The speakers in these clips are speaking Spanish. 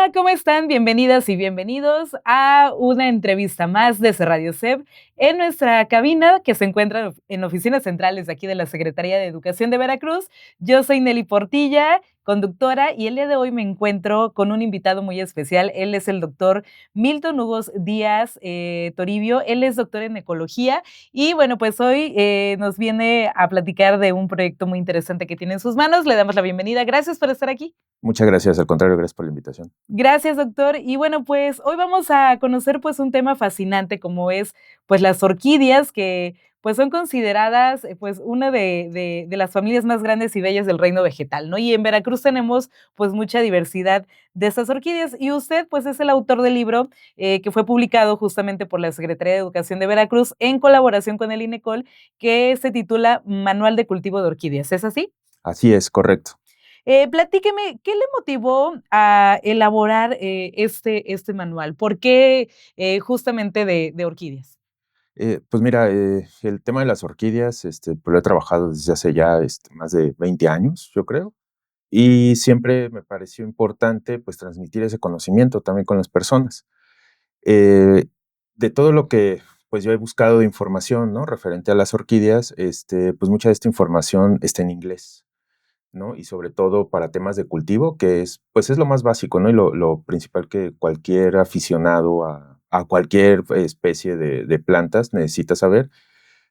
Hola, ¿cómo están? Bienvenidas y bienvenidos a una entrevista más de Radio SEB en nuestra cabina que se encuentra en oficinas centrales de aquí de la Secretaría de Educación de Veracruz. Yo soy Nelly Portilla, conductora, y el día de hoy me encuentro con un invitado muy especial. Él es el doctor Milton Hugo Díaz Toribio. Él es doctor en ecología y bueno, pues hoy nos viene a platicar de un proyecto muy interesante que tiene en sus manos. Le damos la bienvenida. Gracias por estar aquí. Muchas gracias, al contrario, gracias por la invitación. Gracias, doctor. Y bueno, pues hoy vamos a conocer pues un tema fascinante como es pues las orquídeas que pues son consideradas pues una de las familias más grandes y bellas del reino vegetal, ¿no? Y en Veracruz tenemos pues mucha diversidad de estas orquídeas y usted pues es el autor del libro que fue publicado justamente por la Secretaría de Educación de Veracruz en colaboración con el INECOL, que se titula Manual de Cultivo de Orquídeas. ¿Es así? Así es, correcto. Platíqueme, ¿qué le motivó a elaborar este manual? ¿Por qué justamente de orquídeas? Pues mira, el tema de las orquídeas, pues lo he trabajado desde hace ya más de 20 años, yo creo, y siempre me pareció importante pues transmitir ese conocimiento también con las personas. Eh, de todo lo que pues yo he buscado de información, ¿no? Referente a las orquídeas, pues mucha de esta información está en inglés, ¿no? Y sobre todo para temas de cultivo, que es, pues es lo más básico, ¿no? Y lo principal que cualquier aficionado a cualquier especie de plantas necesita saber.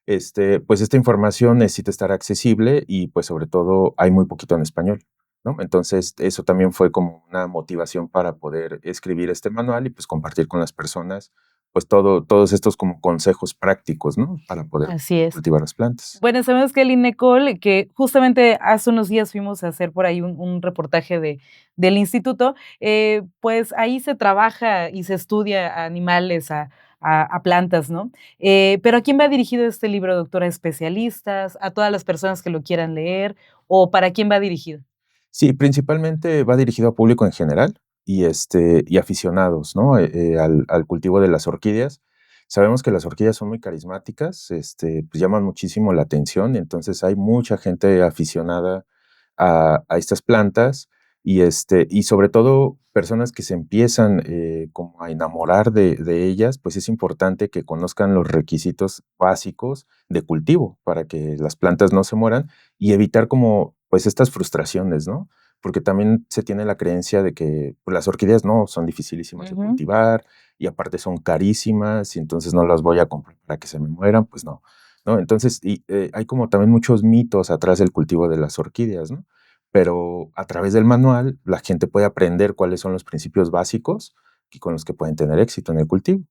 Pues esta información necesita estar accesible y pues sobre todo hay muy poquito en español, ¿no? Entonces eso también fue como una motivación para poder escribir este manual y pues compartir con las personas pues todos estos como consejos prácticos, ¿no? Para poder Así es. cultivar las plantas. Bueno, sabemos que el INECOL, que justamente hace unos días fuimos a hacer por ahí un reportaje del instituto, pues ahí se trabaja y se estudia a animales, a plantas, ¿no? Pero ¿a quién va dirigido este libro, doctora? ¿A especialistas, a todas las personas que lo quieran leer o para quién va dirigido? Sí, principalmente va dirigido a público en general y aficionados, ¿no? Al cultivo de las orquídeas. Sabemos que las orquídeas son muy carismáticas, pues llaman muchísimo la atención, entonces hay mucha gente aficionada a estas plantas y sobre todo personas que se empiezan como a enamorar de ellas, pues es importante que conozcan los requisitos básicos de cultivo para que las plantas no se mueran y evitar como pues estas frustraciones, ¿no? Porque también se tiene la creencia de que pues, las orquídeas no son dificilísimas de Ujú. cultivar y aparte son carísimas y entonces no las voy a comprar para que se me mueran, pues no, ¿no? Entonces hay como también muchos mitos atrás del cultivo de las orquídeas, ¿no? Pero a través del manual la gente puede aprender cuáles son los principios básicos y con los que pueden tener éxito en el cultivo.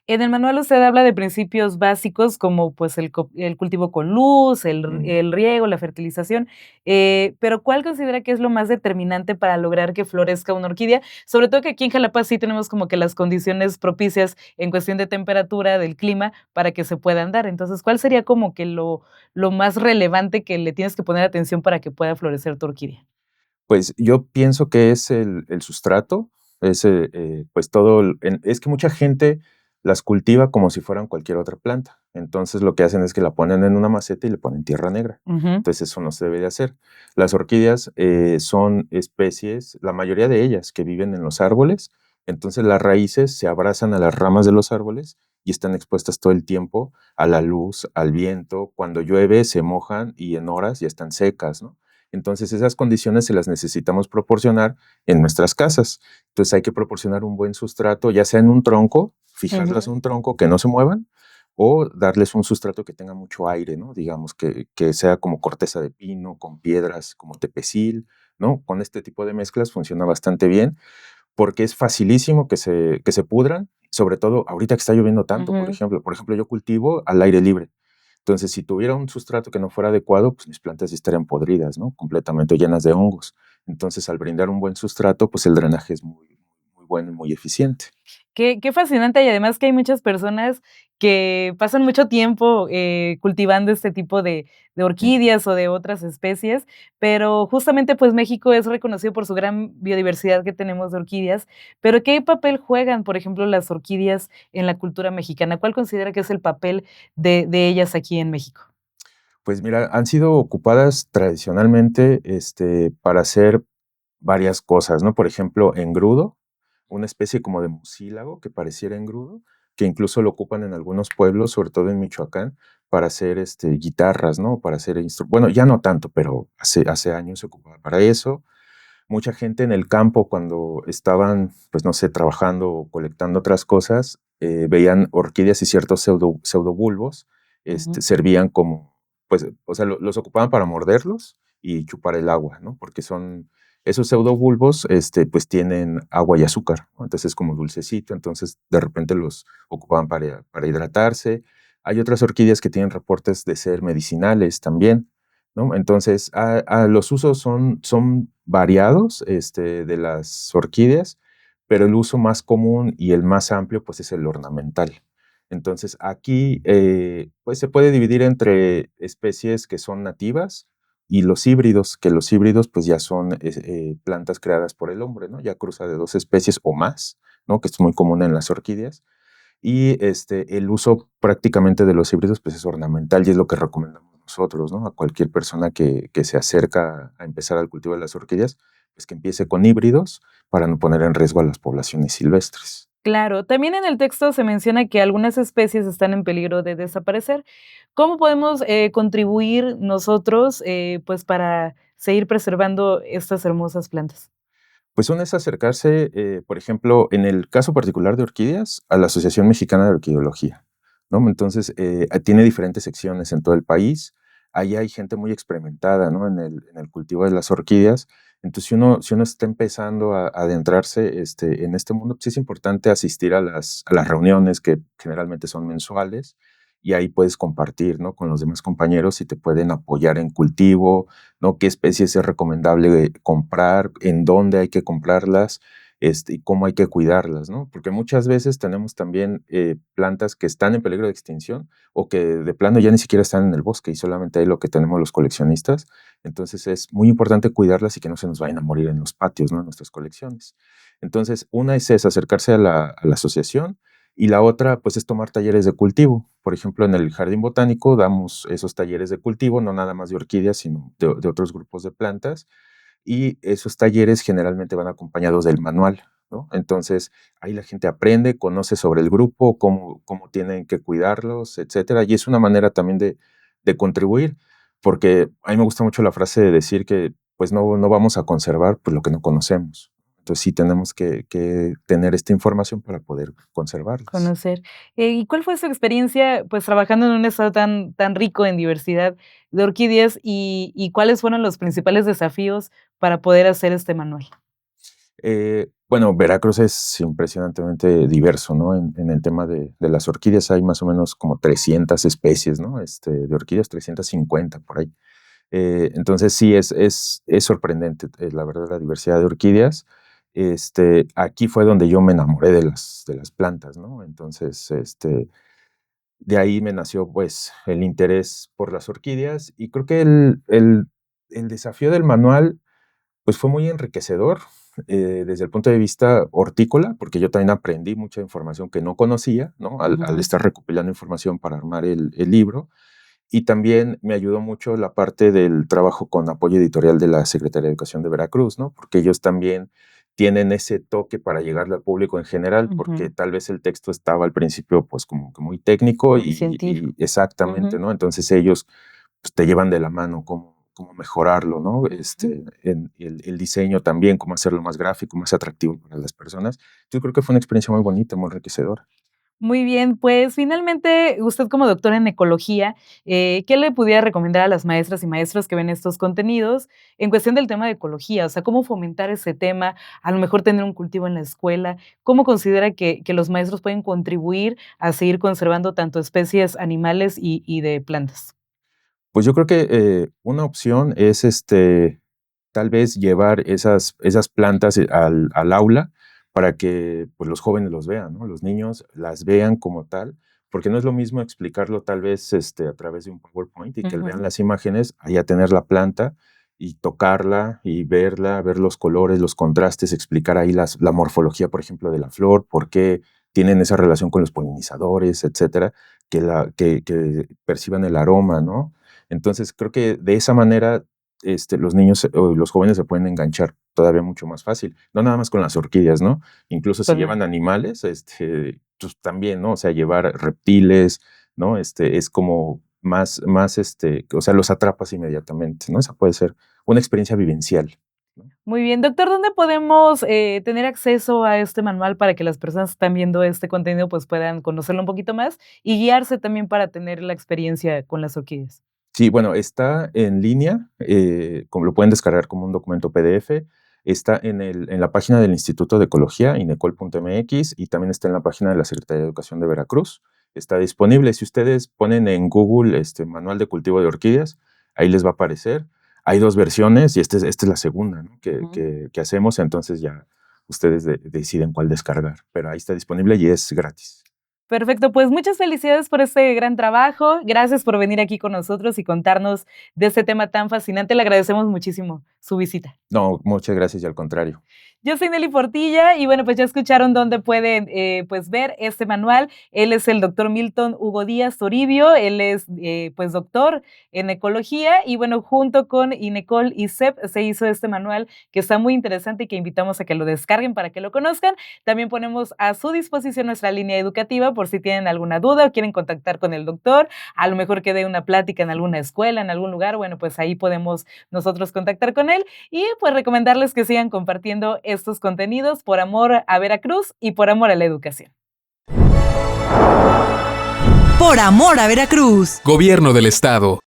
En el manual usted habla de principios básicos como pues el cultivo con luz, Mm. el riego, la fertilización, pero ¿cuál considera que es lo más determinante para lograr que florezca una orquídea? Sobre todo que aquí en Jalapa sí tenemos como que las condiciones propicias en cuestión de temperatura, del clima, para que se puedan dar. Entonces, ¿cuál sería como que lo más relevante que le tienes que poner atención para que pueda florecer tu orquídea? Pues yo pienso que es el sustrato, pues todo, es que mucha gente las cultiva como si fueran cualquier otra planta. Entonces lo que hacen es que la ponen en una maceta y le ponen tierra negra. Ujú. Entonces eso no se debe de hacer. Las orquídeas son especies, la mayoría de ellas que viven en los árboles, entonces las raíces se abrazan a las ramas de los árboles y están expuestas todo el tiempo a la luz, al viento. Cuando llueve se mojan y en horas ya están secas, ¿no? Entonces, esas condiciones se las necesitamos proporcionar en nuestras casas. Entonces, hay que proporcionar un buen sustrato, ya sea en un tronco, fijarlas en Ujú. un tronco que no se muevan, o darles un sustrato que tenga mucho aire, ¿no? Digamos que sea como corteza de pino, con piedras, como tepecil, ¿no? Con este tipo de mezclas funciona bastante bien porque es facilísimo que se pudran, sobre todo ahorita que está lloviendo tanto, por Ujú. ejemplo. Por ejemplo, yo cultivo al aire libre. Entonces, si tuviera un sustrato que no fuera adecuado, pues mis plantas estarían podridas, ¿no? Completamente llenas de hongos. Entonces, al brindar un buen sustrato, pues el drenaje es muy bueno y muy eficiente. Qué fascinante, y además que hay muchas personas que pasan mucho tiempo, cultivando este tipo de Mm. orquídeas o de otras especies, pero justamente, pues, México es reconocido por su gran biodiversidad que tenemos de orquídeas, pero, ¿qué papel juegan, por ejemplo, las orquídeas en la cultura mexicana? ¿Cuál considera que es el papel de ellas aquí en México? Pues mira, han sido ocupadas tradicionalmente, para hacer varias cosas, ¿no? Por ejemplo, engrudo. una especie como de mucílago que pareciera engrudo, que incluso lo ocupan en algunos pueblos, sobre todo en Michoacán, para hacer guitarras, ¿no? Para hacer bueno, ya no tanto, pero hace años se ocupaba para eso. Mucha gente en el campo, cuando estaban, pues no sé, trabajando o colectando otras cosas, veían orquídeas y ciertos pseudobulbos, Ujú. servían como, pues, o sea, los ocupaban para morderlos y chupar el agua, ¿no? Porque esos pseudobulbos, pues tienen agua y azúcar, ¿no? Entonces es como dulcecito, entonces de repente los ocupaban para hidratarse. Hay otras orquídeas que tienen reportes de ser medicinales también, ¿no? Entonces, los usos son variados, de las orquídeas, pero el uso más común y el más amplio, pues, es el ornamental. Entonces, aquí, pues, se puede dividir entre especies que son nativas y los híbridos, que los híbridos, pues, ya son, plantas creadas por el hombre, ¿no? Ya cruza de 2 especies o más, ¿no? Que es muy común en las orquídeas. Y el uso prácticamente de los híbridos pues es ornamental y es lo que recomendamos nosotros, ¿no? A cualquier persona que se acerca a empezar al cultivo de las orquídeas, pues que empiece con híbridos para no poner en riesgo a las poblaciones silvestres. Claro, también en el texto se menciona que algunas especies están en peligro de desaparecer. ¿Cómo podemos contribuir nosotros, pues, para seguir preservando estas hermosas plantas? Pues uno es acercarse, por ejemplo, en el caso particular de orquídeas, a la Asociación Mexicana de Orquídeología, ¿no? Entonces, tiene diferentes secciones en todo el país. Ahí hay gente muy experimentada, ¿no? En el cultivo de las orquídeas. Entonces, si uno está empezando a adentrarse, en este mundo, pues es importante asistir a las reuniones que generalmente son mensuales y ahí puedes compartir, ¿no? Con los demás compañeros y te pueden apoyar en cultivo, ¿no? ¿Qué especies es recomendable comprar? ¿En dónde hay que comprarlas? Y cómo hay que cuidarlas, ¿no? Porque muchas veces tenemos también plantas que están en peligro de extinción o que de plano ya ni siquiera están en el bosque y solamente hay lo que tenemos los coleccionistas. Entonces es muy importante cuidarlas y que no se nos vayan a morir en los patios, ¿no? En nuestras colecciones. Entonces, una es acercarse a la asociación y la otra, pues, es tomar talleres de cultivo. Por ejemplo, en el jardín botánico damos esos talleres de cultivo, no nada más de orquídeas, sino de otros grupos de plantas, y esos talleres generalmente van acompañados del manual, ¿no? Entonces, ahí la gente aprende, conoce sobre el grupo, cómo tienen que cuidarlos, etcétera, y es una manera también de contribuir, porque a mí me gusta mucho la frase de decir que, pues, no vamos a conservar, pues, lo que no conocemos. Entonces, sí tenemos que tener esta información para poder conservarlas. Conocer. ¿Y cuál fue su experiencia, pues, trabajando en un estado tan rico en diversidad de orquídeas, y cuáles fueron los principales desafíos para poder hacer este manual? Bueno, Veracruz es impresionantemente diverso, ¿no? En el tema de las orquídeas hay más o menos como 300 especies, ¿no? De orquídeas, 350 por ahí. Entonces sí, es sorprendente, la verdad, la diversidad de orquídeas. Aquí fue donde yo me enamoré de las plantas, ¿no? Entonces, de ahí me nació, pues, el interés por las orquídeas y creo que el desafío del manual pues fue muy enriquecedor, desde el punto de vista hortícola, porque yo también aprendí mucha información que no conocía, ¿no? Al Ujú. estar recopilando información para armar el libro. Y también me ayudó mucho la parte del trabajo con apoyo editorial de la Secretaría de Educación de Veracruz, ¿no? Porque ellos también tienen ese toque para llegarle al público en general, porque Ujú. tal vez el texto estaba al principio, pues, como que muy técnico Muy y científico. exactamente, Ujú, ¿no? Entonces ellos, pues, te llevan de la mano cómo mejorarlo, ¿no? ujú. El diseño también, cómo hacerlo más gráfico, más atractivo para las personas. Yo creo que fue una experiencia muy bonita, muy enriquecedora. Muy bien, pues, finalmente, usted como doctor en ecología, ¿qué le pudiera recomendar a las maestras y maestros que ven estos contenidos en cuestión del tema de ecología? O sea, ¿cómo fomentar ese tema? A lo mejor tener un cultivo en la escuela. ¿Cómo considera que los maestros pueden contribuir a seguir conservando tanto especies animales y de plantas? Pues yo creo que, una opción es, tal vez llevar esas plantas, al aula para que, pues, los jóvenes los vean, ¿no? Los niños las vean como tal, porque no es lo mismo explicarlo tal vez, a través de un PowerPoint y que vean Ujú, las imágenes, a ya tener la planta y tocarla y verla, ver los colores, los contrastes, explicar ahí la morfología, por ejemplo, de la flor, por qué tienen esa relación con los polinizadores, etcétera, que perciban el aroma, ¿no? Entonces, creo que de esa manera, los niños o los jóvenes se pueden enganchar todavía mucho más fácil. No nada más con las orquídeas, ¿no? Incluso si Con llevan animales, pues también, ¿no? O sea, llevar reptiles, ¿no? Es como más, o sea, los atrapas inmediatamente, ¿no? Esa puede ser una experiencia vivencial, ¿no? Muy bien, doctor, ¿dónde podemos tener acceso a este manual para que las personas que están viendo este contenido pues puedan conocerlo un poquito más y guiarse también para tener la experiencia con las orquídeas? Sí, bueno, está en línea, como lo pueden descargar como un documento PDF, está en la página del Instituto de Ecología, inecol.mx, y también está en la página de la Secretaría de Educación de Veracruz. Está disponible. Si ustedes ponen en Google Manual de cultivo de orquídeas, ahí les va a aparecer. Hay 2 versiones y esta es la segunda, ¿no? que hacemos, entonces ya ustedes deciden cuál descargar, pero ahí está disponible y es gratis. Perfecto, pues muchas felicidades por este gran trabajo. Gracias por venir aquí con nosotros y contarnos de este tema tan fascinante. Le agradecemos muchísimo su visita. No, muchas gracias y al contrario. Yo soy Nelly Portilla y bueno, pues ya escucharon dónde pueden pues ver este manual. Él es el doctor Milton Hugo Díaz Toribio, él es pues doctor en ecología y bueno, junto con INECOL y CEP se hizo este manual que está muy interesante y que invitamos a que lo descarguen para que lo conozcan. También ponemos a su disposición nuestra línea educativa por si tienen alguna duda o quieren contactar con el doctor, a lo mejor que dé una plática en alguna escuela, en algún lugar, bueno, pues ahí podemos nosotros contactar con él y pues recomendarles que sigan compartiendo estos contenidos por amor a Veracruz y por amor a la educación. Por amor a Veracruz. Gobierno del Estado.